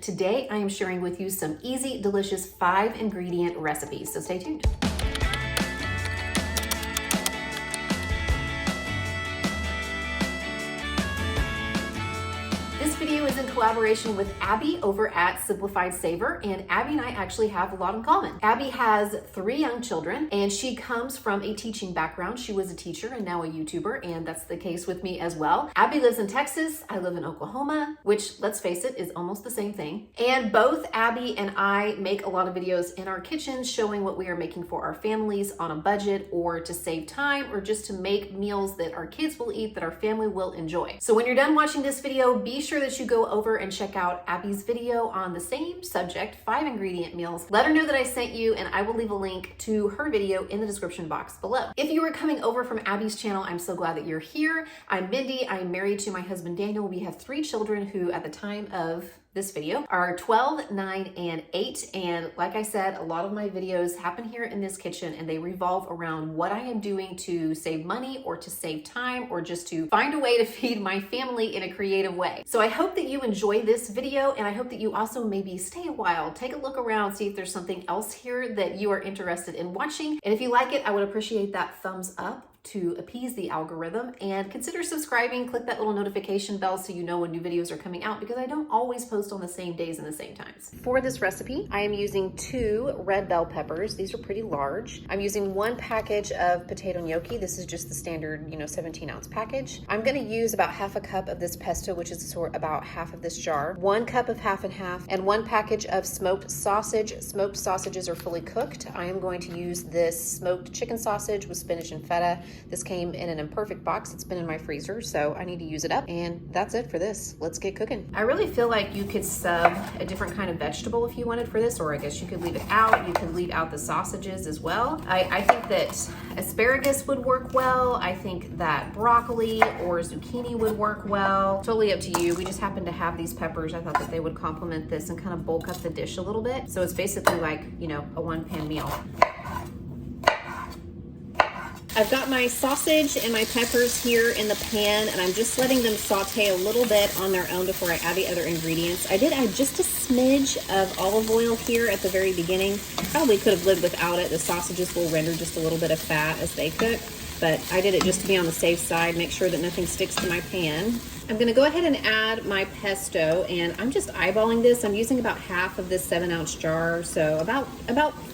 Today, I am sharing with you some easy, delicious 5-ingredient recipes, so stay tuned. This video is in collaboration with Abby over at Simplified Savor, and Abby and I actually have a lot in common. Abby has 3 young children, and she comes from a teaching background. She was a teacher and now a YouTuber, and that's the case with me as well. Abby lives in Texas, I live in Oklahoma, which, let's face it, is almost the same thing. And both Abby and I make a lot of videos in our kitchens showing what we are making for our families on a budget, or to save time, or just to make meals that our kids will eat, that our family will enjoy. So when you're done watching this video, be sure that you go over and check out Abby's video on the same subject, 5-ingredient meals. Let her know that I sent you, and I will leave a link to her video in the description box below. If you are coming over from Abby's channel, I'm so glad that you're here. I'm Mindy. I'm married to my husband, Daniel. We have 3 children who, at the time of this video, are 12, 9, and 8. And like I said, a lot of my videos happen here in this kitchen, and they revolve around what I am doing to save money, or to save time, or just to find a way to feed my family in a creative way. So I hope that you enjoy this video, and I hope that you also maybe stay a while, take a look around, see if there's something else here that you are interested in watching. And if you like it, I would appreciate that thumbs up to appease the algorithm, and consider subscribing. Click that little notification bell so you know when new videos are coming out, because I don't always post on the same days and the same times. For this recipe, I am using 2 red bell peppers. These are pretty large. I'm using 1 package of potato gnocchi. This is just the standard, 17-ounce package. I'm gonna use about half a cup of this pesto, which is about half of this jar, 1 cup of half and half, and 1 package of smoked sausage. Smoked sausages are fully cooked. I am going to use this smoked chicken sausage with spinach and feta. This came in an imperfect box. It's been in my freezer, so I need to use it up. And that's it for this. Let's get cooking. I really feel like you could sub a different kind of vegetable if you wanted for this, or I guess you could leave it out. You could leave out the sausages as well. I think that asparagus would work well. I think that broccoli or zucchini would work well. Totally up to you. We just happen to have these peppers. I thought that they would complement this and kind of bulk up the dish a little bit. So it's basically like, a 1-pan meal. I've got my sausage and my peppers here in the pan, and I'm just letting them saute a little bit on their own before I add the other ingredients. I did add just a smidge of olive oil here at the very beginning. Probably could have lived without it. The sausages will render just a little bit of fat as they cook, but I did it just to be on the safe side, make sure that nothing sticks to my pan. I'm gonna go ahead and add my pesto, and I'm just eyeballing this. I'm using about half of this 7-ounce jar, so about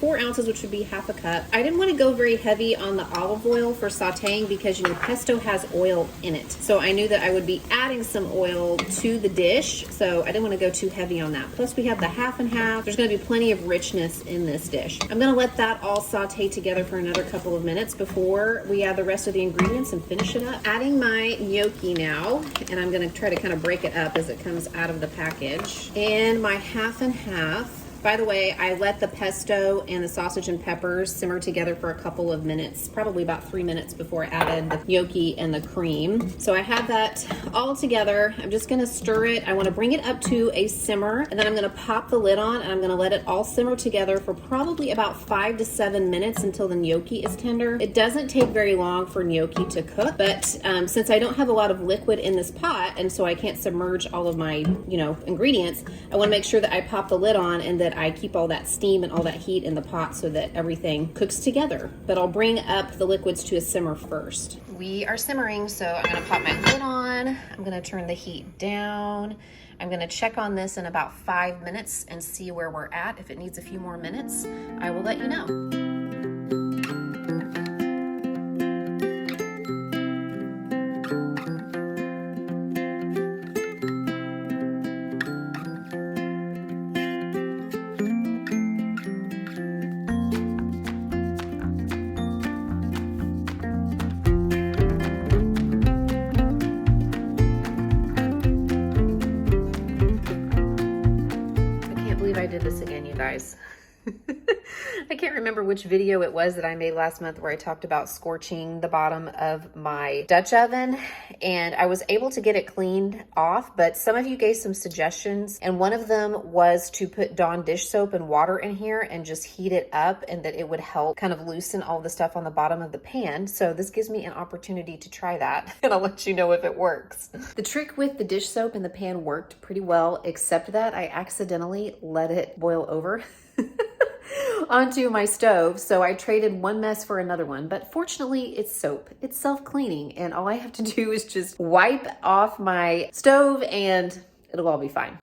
4 ounces, which would be half a cup. I didn't want to go very heavy on the olive oil for sauteing because pesto has oil in it. So I knew that I would be adding some oil to the dish, so I didn't want to go too heavy on that. Plus we have the half and half. There's gonna be plenty of richness in this dish. I'm gonna let that all saute together for another couple of minutes before we add the rest of the ingredients and finish it up. Adding my gnocchi now, and I'm gonna try to kind of break it up as it comes out of the package. And my half and half. By the way, I let the pesto and the sausage and peppers simmer together for a couple of minutes, probably about 3 minutes before I added the gnocchi and the cream. So I have that all together. I'm just gonna stir it. I wanna bring it up to a simmer, and then I'm gonna pop the lid on, and I'm gonna let it all simmer together for probably about 5 to 7 minutes until the gnocchi is tender. It doesn't take very long for gnocchi to cook, but since I don't have a lot of liquid in this pot, and so I can't submerge all of my, ingredients, I wanna make sure that I pop the lid on and that I keep all that steam and all that heat in the pot so that everything cooks together. But I'll bring up the liquids to a simmer first. We are simmering, so I'm gonna pop my lid on. I'm gonna turn the heat down. I'm gonna check on this in about 5 minutes and see where we're at. If it needs a few more minutes, I will let you know. I did this again, you guys. I can't remember which video it was that I made last month where I talked about scorching the bottom of my Dutch oven, and I was able to get it cleaned off, but some of you gave some suggestions, and one of them was to put Dawn dish soap and water in here and just heat it up, and that it would help kind of loosen all the stuff on the bottom of the pan. So this gives me an opportunity to try that, and I'll let you know if it works. The trick with the dish soap in the pan worked pretty well, except that I accidentally let it boil over onto my stove. So I traded one mess for another one, but fortunately it's soap. It's self-cleaning, and all I have to do is just wipe off my stove and it'll all be fine.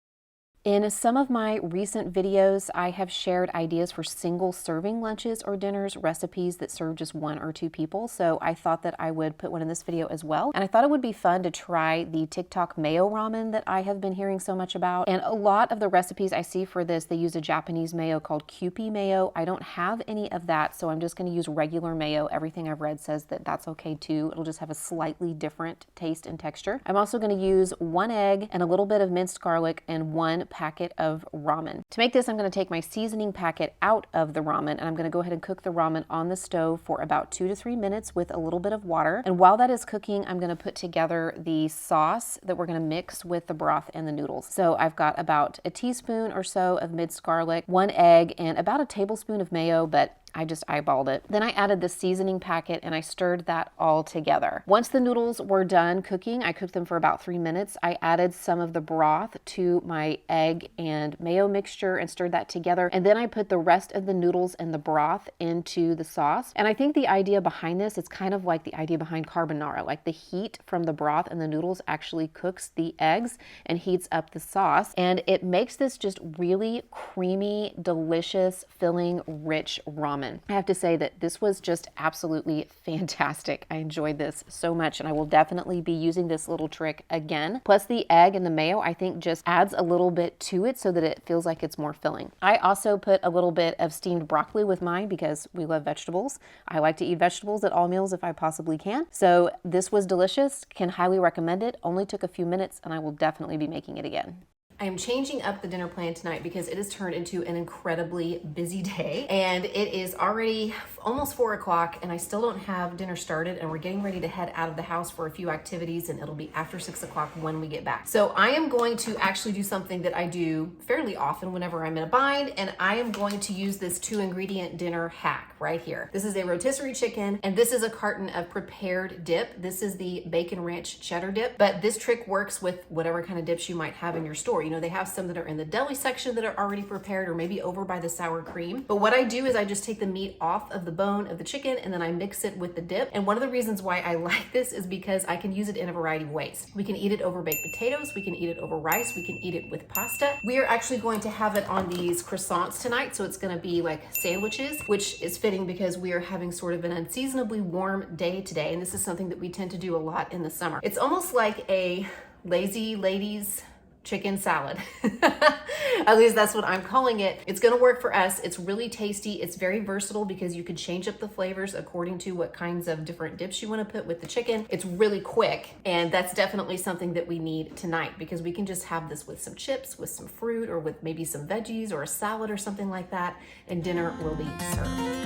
In some of my recent videos, I have shared ideas for single serving lunches or dinners, recipes that serve just 1 or 2 people. So I thought that I would put one in this video as well. And I thought it would be fun to try the TikTok mayo ramen that I have been hearing so much about. And a lot of the recipes I see for this, they use a Japanese mayo called Kewpie mayo. I don't have any of that, so I'm just going to use regular mayo. Everything I've read says that that's okay too. It'll just have a slightly different taste and texture. I'm also going to use 1 egg and a little bit of minced garlic and 1 packet of ramen. To make this, I'm going to take my seasoning packet out of the ramen, and I'm going to go ahead and cook the ramen on the stove for about 2 to 3 minutes with a little bit of water. And while that is cooking, I'm going to put together the sauce that we're going to mix with the broth and the noodles. So I've got about a teaspoon or so of minced garlic, 1 egg, and about a tablespoon of mayo, but I just eyeballed it. Then I added the seasoning packet and I stirred that all together. Once the noodles were done cooking, I cooked them for about 3 minutes. I added some of the broth to my egg and mayo mixture and stirred that together. And then I put the rest of the noodles and the broth into the sauce. And I think the idea behind this is kind of like the idea behind carbonara. Like the heat from the broth and the noodles actually cooks the eggs and heats up the sauce. And it makes this just really creamy, delicious, filling, rich ramen. I have to say that this was just absolutely fantastic. I enjoyed this so much, and I will definitely be using this little trick again. Plus the egg and the mayo, I think, just adds a little bit to it so that it feels like it's more filling. I also put a little bit of steamed broccoli with mine because we love vegetables. I like to eat vegetables at all meals if I possibly can. So this was delicious. Can highly recommend it. Only took a few minutes, and I will definitely be making it again. I am changing up the dinner plan tonight because it has turned into an incredibly busy day, and it is already almost 4 o'clock and I still don't have dinner started, and we're getting ready to head out of the house for a few activities, and it'll be after 6 o'clock when we get back. So I am going to actually do something that I do fairly often whenever I'm in a bind, and I am going to use this 2-ingredient dinner hack right here. This is a rotisserie chicken, and this is a carton of prepared dip. This is the bacon ranch cheddar dip, but this trick works with whatever kind of dips you might have in your store. You know, they have some that are in the deli section that are already prepared, or maybe over by the sour cream. But what I do is I just take the meat off of the bone of the chicken and then I mix it with the dip. And one of the reasons why I like this is because I can use it in a variety of ways. We can eat it over baked potatoes, we can eat it over rice, we can eat it with pasta. We are actually going to have it on these croissants tonight, so it's going to be like sandwiches, which is fitting because we are having sort of an unseasonably warm day today, and this is something that we tend to do a lot in the summer. It's almost like a lazy ladies chicken salad. At least that's what I'm calling it. It's gonna work for us. It's really tasty. It's very versatile because you can change up the flavors according to what kinds of different dips you wanna put with the chicken. It's really quick, and that's definitely something that we need tonight because we can just have this with some chips, with some fruit, or with maybe some veggies or a salad or something like that, and dinner will be served.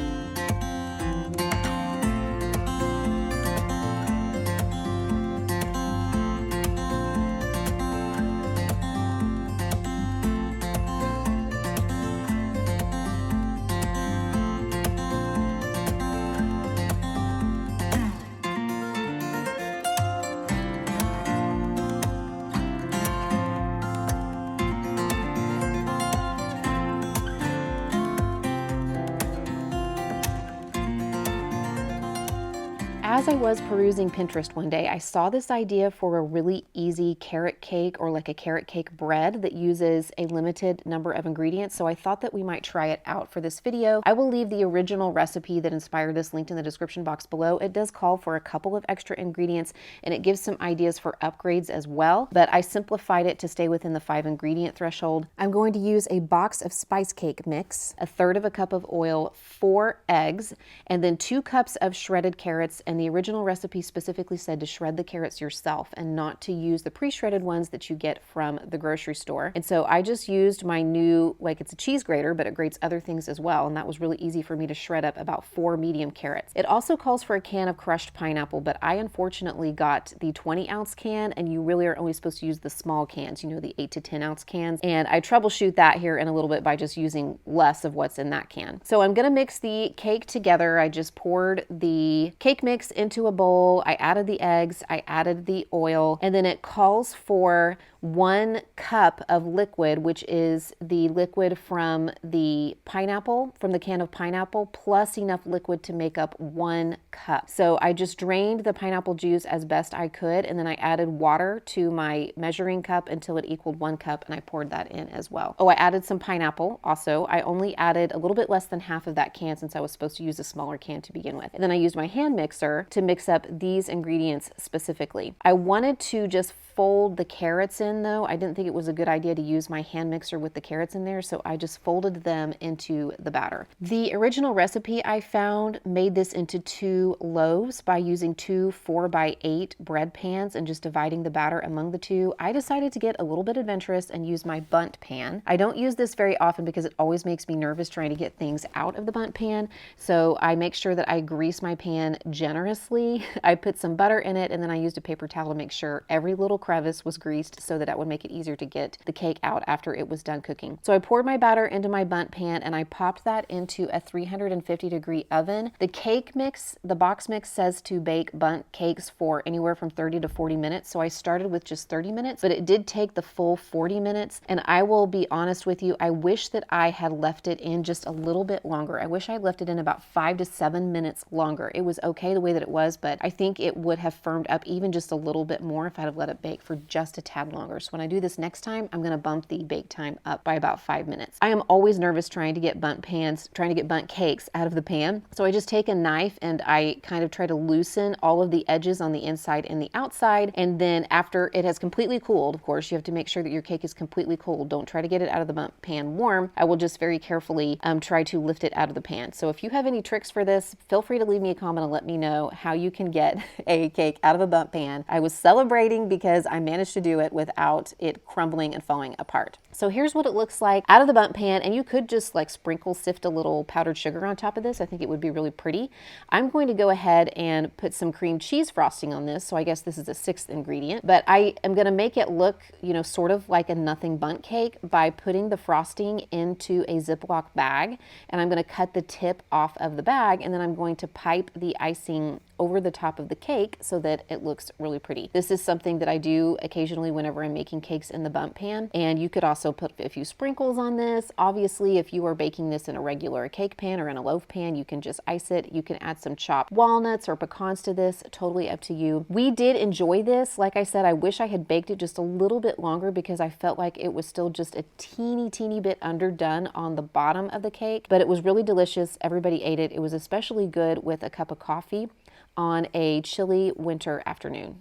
As I was perusing Pinterest one day, I saw this idea for a really easy carrot cake, or like a carrot cake bread that uses a limited number of ingredients. So I thought that we might try it out for this video. I will leave the original recipe that inspired this linked in the description box below. It does call for a couple of extra ingredients, and it gives some ideas for upgrades as well, but I simplified it to stay within the 5-ingredient threshold. I'm going to use a box of spice cake mix, 1/3 cup of oil, 4 eggs, and then 2 cups of shredded carrots, and the original recipe specifically said to shred the carrots yourself and not to use the pre-shredded ones that you get from the grocery store. And so I just used my new, like it's a cheese grater, but it grates other things as well. And that was really easy for me to shred up about 4 medium carrots. It also calls for a can of crushed pineapple, but I unfortunately got the 20-ounce can, and you really are only supposed to use the small cans, you know, the 8 to 10-ounce cans. And I troubleshoot that here in a little bit by just using less of what's in that can. So I'm gonna mix the cake together. I just poured the cake mix into a bowl. I added the eggs, I added the oil, and then it calls for 1 cup of liquid, which is the liquid from the pineapple, from the can of pineapple, plus enough liquid to make up 1 cup. So I just drained the pineapple juice as best I could, and then I added water to my measuring cup until it equaled 1 cup, and I poured that in as well. Oh, I added some pineapple also. I only added a little bit less than half of that can since I was supposed to use a smaller can to begin with. And then I used my hand mixer to mix up these ingredients specifically. I wanted to just fold the carrots in though. I didn't think it was a good idea to use my hand mixer with the carrots in there, so I just folded them into the batter. The original recipe I found made this into 2 loaves by using 2 4x8 bread pans and just dividing the batter among the 2. I decided to get a little bit adventurous and use my bundt pan. I don't use this very often because it always makes me nervous trying to get things out of the bundt pan, so I make sure that I grease my pan generously. I put some butter in it, and then I used a paper towel to make sure every little crevice was greased so that would make it easier to get the cake out after it was done cooking. So I poured my batter into my bundt pan and I popped that into a 350-degree oven. The cake mix, the box mix says to bake bundt cakes for anywhere from 30 to 40 minutes. So I started with just 30 minutes, but it did take the full 40 minutes. And I will be honest with you, I wish that I had left it in just a little bit longer. I wish I had left it in about 5 to 7 minutes longer. It was okay the way that it was, but I think it would have firmed up even just a little bit more if I'd have let it bake for just a tad longer. So when I do this next time, I'm gonna bump the bake time up by about 5 minutes. I am always nervous trying to get bundt cakes out of the pan. So I just take a knife and I kind of try to loosen all of the edges on the inside and the outside. And then after it has completely cooled, of course, you have to make sure that your cake is completely cooled. Don't try to get it out of the bundt pan warm. I will just very carefully try to lift it out of the pan. So if you have any tricks for this, feel free to leave me a comment and let me know how you can get a cake out of a bundt pan. I was celebrating because I managed to do it without it crumbling and falling apart. So here's what it looks like out of the bundt pan, and you could just like sift a little powdered sugar on top of this. I think it would be really pretty. I'm going to go ahead and put some cream cheese frosting on this, so I guess this is a 6th ingredient, but I am going to make it look, you know, sort of like a nothing bundt cake by putting the frosting into a Ziploc bag, and I'm going to cut the tip off of the bag, and then I'm going to pipe the icing over the top of the cake so that it looks really pretty. This is something that I do occasionally whenever I'm making cakes in the bundt pan, and you could also put a few sprinkles on this. Obviously, if you are baking this in a regular cake pan or in a loaf pan, you can just ice it. You can add some chopped walnuts or pecans to this, totally up to you. We did enjoy this. Like I said, I wish I had baked it just a little bit longer because I felt like it was still just a teeny bit underdone on the bottom of the cake, but it was really delicious. Everybody ate it. It was especially good with a cup of coffee on a chilly winter afternoon.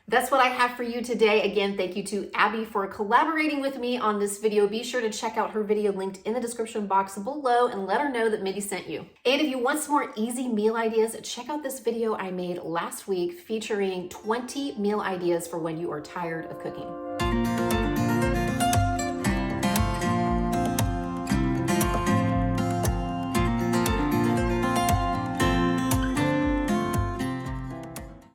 That's what I have for you today. Again, thank you to Abby for collaborating with me on this video. Be sure to check out her video linked in the description box below and let her know that Mindy sent you. And if you want some more easy meal ideas, check out this video I made last week featuring 20 meal ideas for when you are tired of cooking.